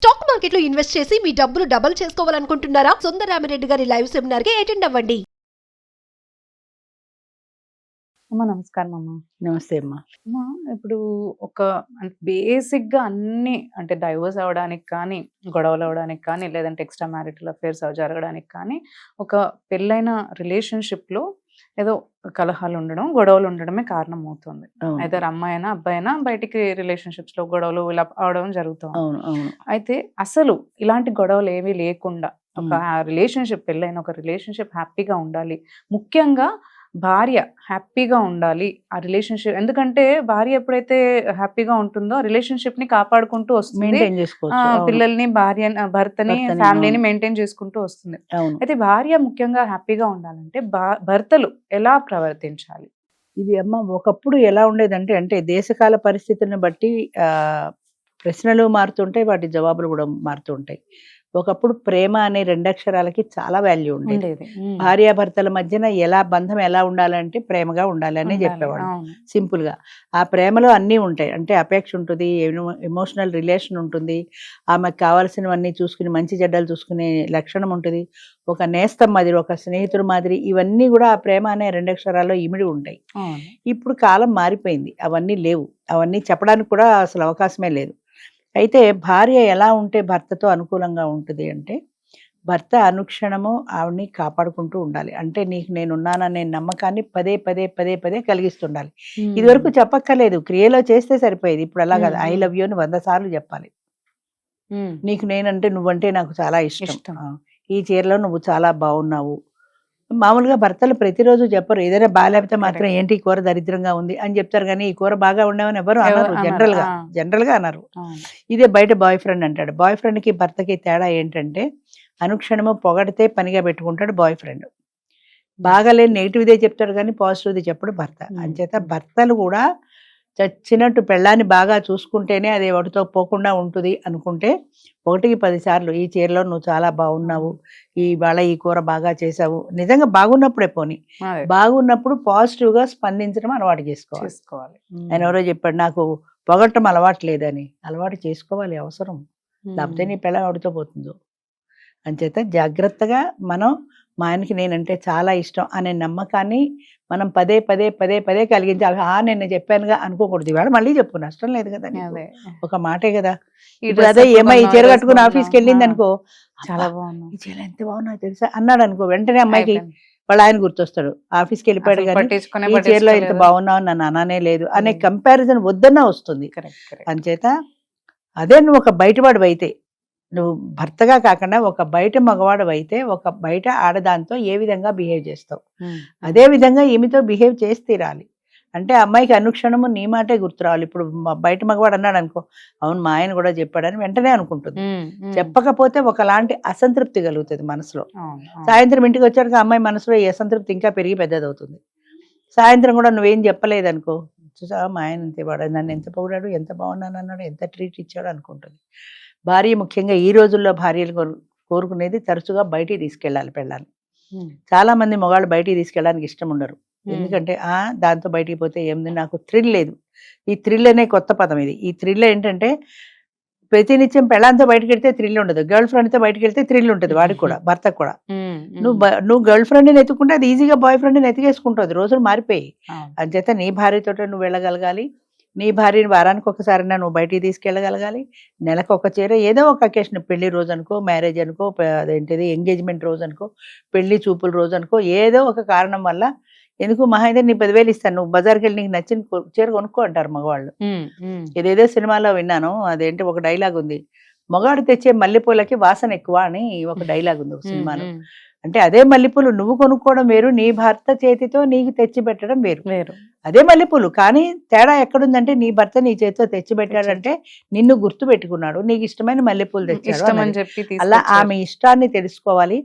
Stock మార్కెట్లో invest చేసి మీ డబ్బులు డబుల్ చేసుకోవాలనుకుంటున్నారా? సుందరరామిరెడ్డి గారి లైవ్ సెమినార్ కి అటెండ్ అవ్వండి. అమ్మ నమస్కారం అమ్మ. నమస్తే అమ్మా. అమ్మ ఇప్పుడు ఒక బేసిక్‌గా అన్నీ అంటే డైవోర్స్ అవ్వడానికి కానీ, గొడవలు అవ్వడానికి కానీ, లేదంటే ఎక్స్‌ట్రా మ్యారిటల్ అఫైర్స్ జరగడానికి కానీ, ఒక పెళ్ళైన రిలేషన్‌షిప్‌లో ఏదో కలహాలు ఉండడం, గొడవలు ఉండడమే కారణం అవుతుంది. అవును. ఐదర్ అమ్మాయైనా, అబ్బాయైనా బయటికి రిలేషన్‌షిప్స్‌లో గొడవలు ఇలా అవడం జరుగుతూ ఉంటుంది. అవును అవును అయితే అసలు ఇలాంటి గొడవలు ఏమీ లేకుండా ఒక రిలేషన్‌షిప్ పెళ్ళైన ఒక రిలేషన్‌షిప్ హ్యాపీగా ఉండాలి. ముఖ్యంగా భార్య హ్యాపీగా ఉండాలి ఆ రిలేషన్‌షిప్. ఎందుకంటే భార్య ఎప్పుడైతే హ్యాపీగా ఉంటుందో ఆ రిలేషన్‌షిప్‌ని కాపాడుకుంటూ వస్తుంది. మెయింటైన్ చేసుకోవచ్చు. అవును. పిల్లల్ని, భర్తని, భర్తని, ఫ్యామిలీని అవును. మెయింటైన్ చేసుకుంటూ వస్తుంది. అవును. అయితే భార్య ముఖ్యంగా హ్యాపీగా ఉండాలంటే భర్తలు ఎలా ప్రవర్తించాలి? ఇది అమ్మ ఒకప్పుడు ఎలా ఉండేదంటే అంటే దేశకాల పరిస్థితులను బట్టి ప్రశ్నలు మారుతుంటాయి, వాటి జవాబులు కూడా మారుతుంటాయి. ఒకప్పుడు ప్రేమ అనే 2 అక్షరాలకి చాలా వాల్యూ ఉండేది. భార్యాభర్తల మధ్యన బంధం ఎలా ఉండాలంటే ప్రేమగా ఉండాలని చెప్పేవాళ్ళు. సింపుల్ గా ఆ ప్రేమలో అన్నీ ఉంటాయి. అంటే అపేక్ష ఉంటుంది, ఎమోషనల్ రిలేషన్ ఉంటుంది, ఆమెకు కావాల్సినవన్నీ చూసుకుని మంచి చెడ్డలు చూసుకునే లక్షణం ఉంటుంది, ఒక నేస్తం మాదిరి, ఒక స్నేహితుడు మాదిరి, ఇవన్నీ కూడా ఆ ప్రేమ అనే 2 అక్షరాల్లో ఇమిడి ఉంటాయి. ఇప్పుడు కాలం మారిపోయింది, అవన్నీ లేవు. అవన్నీ చెప్పడానికి కూడా అసలు అవకాశమే లేదు. అయితే భార్య ఎలా ఉంటే భర్తతో అనుకూలంగా ఉంటుంది అంటే, భర్త అనుక్షణము ఆవిడ్ని కాపాడుకుంటూ ఉండాలి. అంటే నీకు నేనున్నాననే నమ్మకాన్ని పదే పదే పదే పదే కలిగిస్తుండాలి. ఇదివరకు చెప్పక్కర్లేదు, క్రియలో చేస్తే సరిపోయేది. ఇప్పుడు అలా కాదు, ఐ లవ్ యూ అని 100 సార్లు చెప్పాలి. నీకు నేనంటే నువ్వంటే నాకు చాలా ఇష్టం, ఈ చీరలో నువ్వు చాలా బాగున్నావు. మామూలుగా భర్తలు ప్రతిరోజు చెప్పరు, ఏదైనా బాగాలేకపోతే మాత్రం ఏంటి ఈ కూర దరిద్రంగా ఉంది అని చెప్తారు, కానీ ఈ కూర బాగా ఉండవని ఎవరు అన్నారు. జనరల్ గా అన్నారు. ఇదే బయట బాయ్ ఫ్రెండ్ అంటాడు. బాయ్ ఫ్రెండ్ కి భర్తకి తేడా ఏంటంటే, అనుక్షణము పొగడితే పనిగా పెట్టుకుంటాడు బాయ్ ఫ్రెండ్, బాగాలేని నెగిటివ్దే చెప్తాడు కానీ పాజిటివ్ది చెప్పడు భర్త. అంచేత భర్తలు కూడా చచ్చినట్టు పెళ్ళాన్ని బాగా చూసుకుంటేనే అది వాటితో పోకుండా ఉంటుంది అనుకుంటే, 1కి 10 సార్లు ఈ చీరలో నువ్వు చాలా బాగున్నావు, ఇవాళ ఈ కూర బాగా చేసావు, నిజంగా బాగున్నప్పుడే పోని, బాగున్నప్పుడు పాజిటివ్ గా స్పందించడం అలవాటు చేసుకోవాలి. ఆయన ఎవరో చెప్పాడు, నాకు పొగట్టం అలవాటు లేదని. అలవాటు చేసుకోవాలి, అవసరం, లేకపోతే నీ పెళ్ళ వాడితో పోతుందో. అంచేత జాగ్రత్తగా మనం మా ఆయనకి నేనంటే చాలా ఇష్టం అనే నమ్మకాన్ని మనం పదే పదే పదే పదే కలిగించాలి. నేను చెప్పానుగా అనుకోకూడదు, ఇవాళ మళ్ళీ చెప్పు, నష్టం లేదు కదా, ఒక మాటే కదా. ఇప్పుడు అదే ఏమో ఈ చీర కట్టుకుని ఆఫీస్కి వెళ్ళింది అనుకో, చాలా బాగుంది, ఈ చీర ఎంత బాగున్నా తెలుసా అన్నాడు అనుకో, వెంటనే అమ్మాయికి వాళ్ళ ఆయన గుర్తొస్తాడు. ఆఫీస్కి వెళ్ళిపోయాడు కానీ ఈ చీరలో ఎంత బాగున్నావు నన్ను అనానే లేదు అనే కంపారిజన్ వద్దన్నా వస్తుంది. అంచేత అదే నువ్వు ఒక బయటవాడు అయితే, నువ్వు భర్తగా కాకుండా ఒక బయట మగవాడు అయితే, ఒక బయట ఆడదాంతో ఏ విధంగా బిహేవ్ చేస్తావు, అదే విధంగా ఈమెతో బిహేవ్ చేసి తీరాలి. అంటే అమ్మాయికి అనుక్షణము నీ మాటే గుర్తు రావాలి. ఇప్పుడు బయట మగవాడు అన్నాడు అనుకో, అవును మా ఆయన కూడా చెప్పాడని వెంటనే అనుకుంటుంది. చెప్పకపోతే ఒకలాంటి అసంతృప్తి కలుగుతుంది మనసులో. సాయంత్రం ఇంటికి వచ్చాక అమ్మాయి మనసులో ఈ అసంతృప్తి ఇంకా పెరిగి పెద్దదవుతుంది. సాయంత్రం కూడా నువ్వేం చెప్పలేదనుకో, చూసా మా ఆయన ఎంత వాడు, నన్ను ఎంత పొగిడాడు, ఎంత బాగున్నాను అన్నాడు, ఎంత ట్రీట్ ఇచ్చాడు అనుకుంటుంది. భార్య ముఖ్యంగా ఈ రోజుల్లో భార్యలు కోరుకునేది తరచుగా బయటికి తీసుకెళ్ళాలి పెళ్ళాన్ని. చాలా మంది మగాళ్ళు బయటికి తీసుకెళ్ళడానికి ఇష్టం ఉండరు. ఎందుకంటే దాంతో బయటికి పోతే ఏముంది, నాకు థ్రిల్ లేదు. ఈ థ్రిల్ అనే కొత్త పదం ఇది. ఈ థ్రిల్ ఏంటంటే, ప్రతినిత్యం పెళ్ళాంతో బయటకు వెళ్తే థ్రిల్ ఉండదు, గర్ల్ ఫ్రెండ్తో బయటకు వెళ్తే థ్రిల్ ఉంటుంది వాడికి కూడా, భర్తకు కూడా. నువ్వు గర్ల్ ఫ్రెండ్ని ఎత్తుకుంటే అది ఈజీగా బాయ్ ఫ్రెండ్ని ఎత్తుకేసుకుంటుంది. రోజులు మారిపోయి. అంచేత నీ భార్యతో నువ్వు వెళ్ళగలగాలి, నీ భార్యని వారానికి ఒకసారైనా నువ్వు బయటికి తీసుకెళ్ళగలగాలి. నెలకు ఒక చీర, ఏదో ఒక అకేషన్, పెళ్లి రోజు అనుకో, మ్యారేజ్ అనుకో, అదేంటిది ఎంగేజ్మెంట్ రోజు అనుకో, పెళ్లి చూపుల రోజు అనుకో, ఏదో ఒక కారణం వల్ల, ఎందుకు మహా అయితే నీ 10,000 ఇస్తాను, నువ్వు బజార్కి వెళ్ళి నీకు నచ్చిన చీర కొనుక్కో అంటారు మగవాళ్ళు. ఏదేదో సినిమాలో విన్నాను, అదేంటి ఒక డైలాగ్ ఉంది, మగాడు తెచ్చే మల్లెపూలకి వాసన ఎక్కువ అని ఒక డైలాగ్ ఉంది ఒక సినిమాలో. అంటే అదే మల్లెపూలు నువ్వు కొనుక్కోవడం వేరు, నీ భర్త చేతితో నీకు తెచ్చి పెట్టడం వేరు. అదే మల్లెపూలు, కానీ తేడా ఎక్కడుందంటే, నీ భర్త నీ చేతితో తెచ్చి పెట్టాడంటే నిన్ను గుర్తు పెట్టుకున్నాడు, నీకు ఇష్టమైన మల్లెపూలు తెచ్చాడు. అలా ఆమె ఇష్టాన్ని తెలుసుకోవాలి,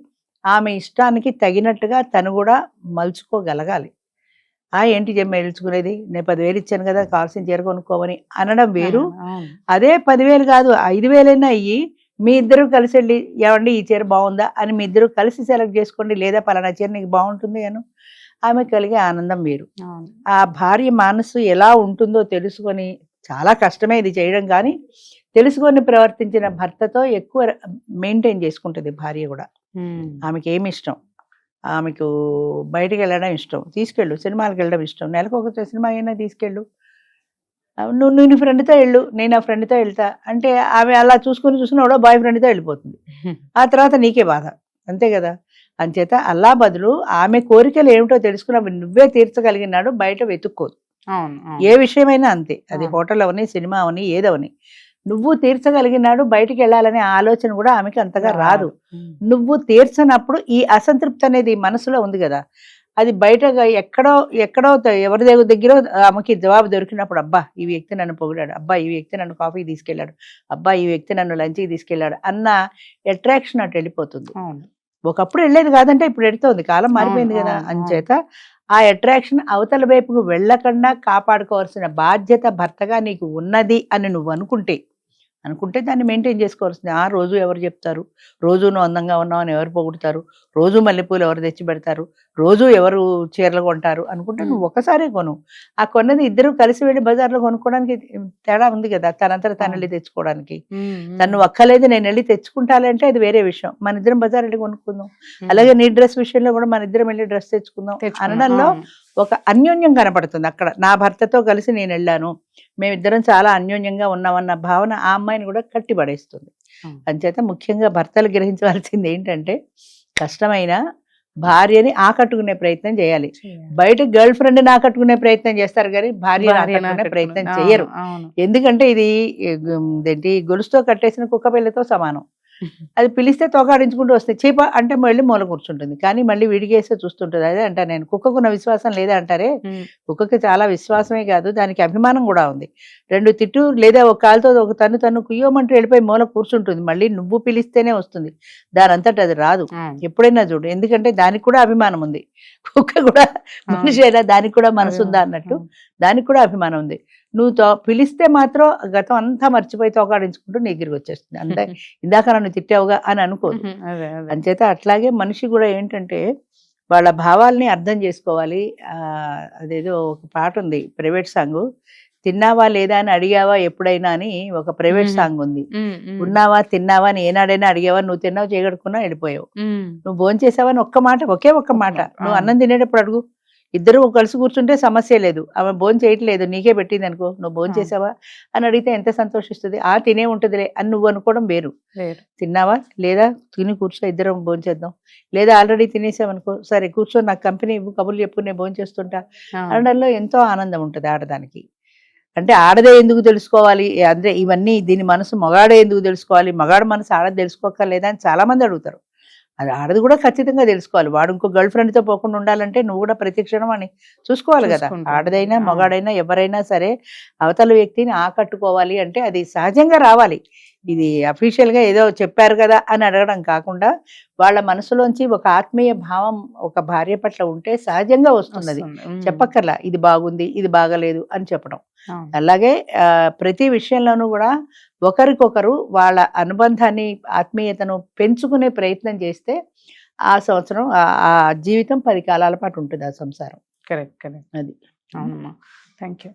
ఆమె ఇష్టానికి తగినట్టుగా తను కూడా మలుచుకోగలగాలి. ఏంటి మెలుచుకునేది, నేను 10,000 ఇచ్చాను కదా, కావాల్సిన చీర కొనుక్కోమని అనడం వేరు. అదే 10,000 కాదు, 5,000 అయ్యి మీ ఇద్దరు కలిసి వెళ్ళి, ఏమండి ఈ చీర బాగుందా అని మీ ఇద్దరు కలిసి సెలెక్ట్ చేసుకోండి, లేదా పలానా చీర నీకు బాగుంటుంది అను. ఆమె కలిగే ఆనందం వేరు. ఆ భార్య మనసు ఎలా ఉంటుందో తెలుసుకొని, చాలా కష్టమే ఇది చేయడం, కానీ తెలుసుకొని ప్రవర్తించిన భర్తతో ఎక్కువ మెయింటైన్ చేసుకుంటుంది భార్య కూడా. ఆమెకి ఏమి ఇష్టం, ఆమెకు బయటికి వెళ్ళడం ఇష్టం, తీసుకెళ్ళు, సినిమాలకు వెళ్ళడం ఇష్టం, నెలకు ఒక సినిమా అయినా తీసుకెళ్ళు, నువ్వు నీ ఫ్రెండ్తో వెళ్ళు, నేను ఆ ఫ్రెండ్తో వెళ్తా అంటే ఆమె అలా చూసుకుని కూడా బాయ్ ఫ్రెండ్తో వెళ్ళిపోతుంది. ఆ తర్వాత నీకే బాధ, అంతే కదా. అంచేత అలా బదులు ఆమె కోరికలు ఏమిటో తెలుసుకున్న నువ్వే తీర్చగలిగినాడు, బయట వెతుక్కోదు. ఏ విషయమైనా అంతే, అది హోటల్ అవని, సినిమా అవని, ఏదవని నువ్వు తీర్చగలిగినాడు, బయటికి వెళ్ళాలనే ఆలోచన కూడా ఆమెకి అంతగా రాదు. నువ్వు తీర్చనప్పుడు ఈ అసంతృప్తి అనేది మనసులో ఉంది కదా, అది బయటగా ఎక్కడో ఎవరి దగ్గర ఆమెకి జవాబు దొరికినప్పుడు, అబ్బా ఈ వ్యక్తి నన్ను పొగిడాడు, అబ్బా ఈ వ్యక్తి నన్ను కాఫీకి తీసుకెళ్ళాడు, అబ్బా ఈ వ్యక్తి నన్ను లంచ్కి తీసుకెళ్ళాడు అన్న అట్రాక్షన్ అటు వెళ్ళిపోతుంది. ఒకప్పుడు వెళ్ళేది కాదంటే ఇప్పుడు వెళ్తోంది, కాలం మారిపోయింది కదా. అంచేత ఆ అట్రాక్షన్ అవతల వైపుకు వెళ్ళకుండా కాపాడుకోవాల్సిన బాధ్యత భర్తగా నీకు ఉన్నది అని నువ్వు అనుకుంటే దాన్ని మెయింటైన్ చేసుకోవాల్సింది. ఆ రోజు ఎవరు చెప్తారు, రోజు నువ్వు అందంగా ఉన్నావు అని ఎవరు పొగుడుతారు, రోజు మల్లెపూలు ఎవరు తెచ్చి పెడతారు, రోజు ఎవరు చీరలు కొంటారు అనుకుంటే నువ్వు ఒకసారే కొను. ఆ కొన్నది ఇద్దరు కలిసి వెళ్ళి బజార్లో కొనుక్కోవడానికి తేడా ఉంది కదా. తనంతట తను వెళ్ళి తెచ్చుకోవడానికి, తను ఒక్కలేదు నేను వెళ్ళి తెచ్చుకుంటానంటే అది వేరే విషయం. మన ఇద్దరం బజార్ వెళ్ళి కొనుక్కుందాం. అలాగే నీ డ్రెస్ విషయంలో కూడా మన ఇద్దరం వెళ్ళి డ్రెస్ తెచ్చుకుందాం అనడంలో ఒక అన్యోన్యం కనపడుతుంది. అక్కడ నా భర్తతో కలిసి నేను వెళ్ళాను, మేమిద్దరం చాలా అన్యోన్యంగా ఉన్నామన్న భావన ఆ అమ్మాయిని కూడా కట్టిపడేస్తుంది. అంచేత ముఖ్యంగా భర్తలు గ్రహించవలసింది ఏంటంటే, కష్టమైన భార్యని ఆకట్టుకునే ప్రయత్నం చేయాలి. బయట గర్ల్ ఫ్రెండ్ని ఆకట్టుకునే ప్రయత్నం చేస్తారు కానీ భార్యని ఆకట్టుకునే ప్రయత్నం చేయరు. ఎందుకంటే ఇది ఏంటి, గొలుసుతో కట్టేసిన కుక్క పిల్లతో సమానం. అది పిలిస్తే తోకాడించుకుంటూ వస్తుంది, చీప అంటే మళ్ళీ మూల కూర్చుంటుంది, కానీ మళ్ళీ విడిగేస్తే చూస్తుంటుంది. అదే అంటారు నేను, కుక్కకున్న విశ్వాసం లేదా అంటారే, కుక్కకి చాలా విశ్వాసమే కాదు, దానికి అభిమానం కూడా ఉంది. రెండు తిట్టు లేదా ఒక కాలుతో ఒక తను కుయ్యోమంటూ వెళ్ళిపోయి మూల కూర్చుంటుంది, మళ్ళీ నువ్వు పిలిస్తేనే వస్తుంది, దాని అంతటా అది రాదు. ఎప్పుడైనా చూడు, ఎందుకంటే దానికి కూడా అభిమానం ఉంది. కుక్క కూడా మనిషి అయినా దానికి కూడా మనసు ఉందా అన్నట్టు దానికి కూడా అభిమానం ఉంది. నువ్వు పిలిస్తే మాత్రం గతం అంతా మర్చిపోయి తోకాడించుకుంటూ నీ దగ్గరికి వచ్చేస్తుంది. అంటే ఇందాక నన్ను తిట్టావుగా అని అనుకోదు. అంచేత అట్లాగే మనిషి కూడా ఏంటంటే వాళ్ళ భావాల్ని అర్థం చేసుకోవాలి. అదేదో ఒక పాట ఉంది, ప్రైవేట్ సాంగ్, తిన్నావా లేదా అని అడిగావా ఎప్పుడైనా అని ఒక ప్రైవేట్ సాంగ్ ఉంది. ఉన్నావా తిన్నావా అని ఏనాడైనా అడిగావా, నువ్వు తిన్నావు చేయగడుకున్నా వెళ్ళిపోయావు. నువ్వు భోంచేసావా అని ఒకే ఒక్క మాట నువ్వు అన్నం తినేటప్పుడు అడుగు. ఇద్దరు కలిసి కూర్చుంటే సమస్య లేదు, ఆమె భోజనం చేయట్లేదు నీకే పెట్టింది అనుకో, నువ్వు భోజనం చేసావా అని అడిగితే ఎంత సంతోషిస్తుంది. తినే ఉంటుందిలే అని నువ్వు అనుకోవడం వేరు. తిన్నావా లేదా, తిని కూర్చో ఇద్దరం భోజనం చేద్దాం, లేదా ఆల్రెడీ తినేసావనుకో, సరే కూర్చో నాకు కంపెనీ కబుర్లు చెప్పు నేను భోజనం చేస్తుంటా అనడంలో ఎంతో ఆనందం ఉంటుంది ఆడదానికి. అంటే ఆడదే ఎందుకు తెలుసుకోవాలి, అంటే ఇవన్నీ దీని మనసు మగాడే ఎందుకు తెలుసుకోవాలి, మగాడు మనసు ఆడది తెలుసుకోకర్లేదా అని చాలా మంది అడుగుతారు. అది ఆడది కూడా ఖచ్చితంగా తెలుసుకోవాలి. వాడు ఇంకో గర్ల్ ఫ్రెండ్తో పోకుండా ఉండాలంటే నువ్వు కూడా ప్రతి క్షణం అని చూసుకోవాలి కదా. ఆడదైనా మగాడైనా ఎవరైనా సరే అవతల వ్యక్తిని ఆకట్టుకోవాలి అంటే అది సహజంగా రావాలి. ఇది అఫీషియల్గా ఏదో చెప్పారు కదా అని అడగడం కాకుండా వాళ్ళ మనసులోంచి ఒక ఆత్మీయ భావం ఒక భార్య పట్ల ఉంటే సహజంగా వస్తున్నది. చెప్పక్కర్లా ఇది బాగుంది ఇది బాగలేదు అని చెప్పడం. అలాగే ప్రతి విషయంలోనూ కూడా ఒకరికొకరు వాళ్ళ అనుబంధాన్ని ఆత్మీయతను పెంచుకునే ప్రయత్నం చేస్తే ఆ సంవత్సరం ఆ జీవితం 10 కాలాల పాటు ఉంటుంది ఆ సంసారం. కరెక్ట్. అది. అవునమ్మా, థ్యాంక్ యూ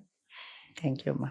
అమ్మా.